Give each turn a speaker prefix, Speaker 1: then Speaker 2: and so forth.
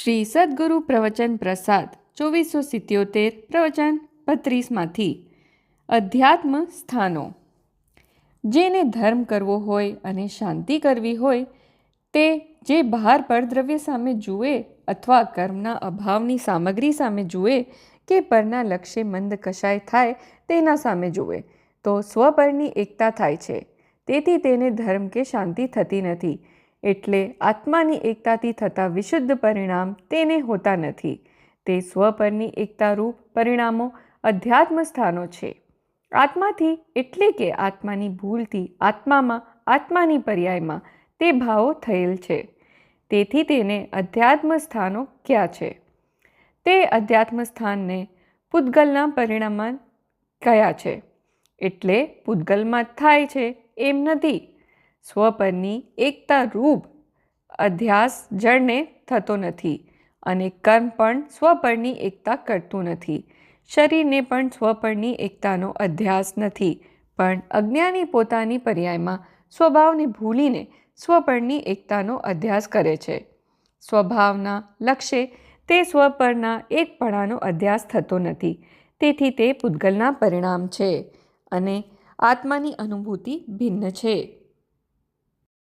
Speaker 1: શ્રી સદગુરુ પ્રવચન પ્રસાદ 2477 પ્રવચન 32માંથી અધ્યાત્મ સ્થાનો. જેને ધર્મ કરવો હોય અને શાંતિ કરવી હોય તે જે બહાર પરદ્રવ્ય સામે જુએ અથવા કર્મના અભાવની સામગ્રી સામે જુએ કે પરના લક્ષ્ય મંદ કશાય થાય તેના સામે જુએ તો સ્વપરની એકતા થાય છે. તેથી તેને ધર્મ કે શાંતિ થતી નથી. એટલે આત્માની એકતાથી થતા વિશુદ્ધ પરિણામ તેને હોતા નથી. તે સ્વપરની એકતારૂપ પરિણામો અધ્યાત્મ સ્થાનો છે. આત્માથી એટલે કે આત્માની ભૂલથી આત્મામાં આત્માની પર્યાયમાં તે ભાવો થયેલ છે. તેથી તેને અધ્યાત્મ સ્થાનો ક્યાં છે. તે અધ્યાત્મ સ્થાનને પૂતગલના પરિણામમાં કયા છે. એટલે પૂતગલમાં થાય છે એમ નથી. સ્વપરની એકતા રૂપ અધ્યાસ જળને થતો નથી અને કર્મ પણ સ્વપરની એકતા કરતું નથી. શરીરને પણ સ્વપરની એકતાનો અધ્યાસ નથી, પણ અજ્ઞાની પોતાની પર્યાયમાં સ્વભાવને ભૂલીને સ્વપરની એકતાનો અધ્યાસ કરે છે. સ્વભાવના લક્ષ્ય તે સ્વપરના એકપણાનો અધ્યાસ થતો નથી. તેથી તે પૂતગલના પરિણામ છે અને આત્માની અનુભૂતિ ભિન્ન છે.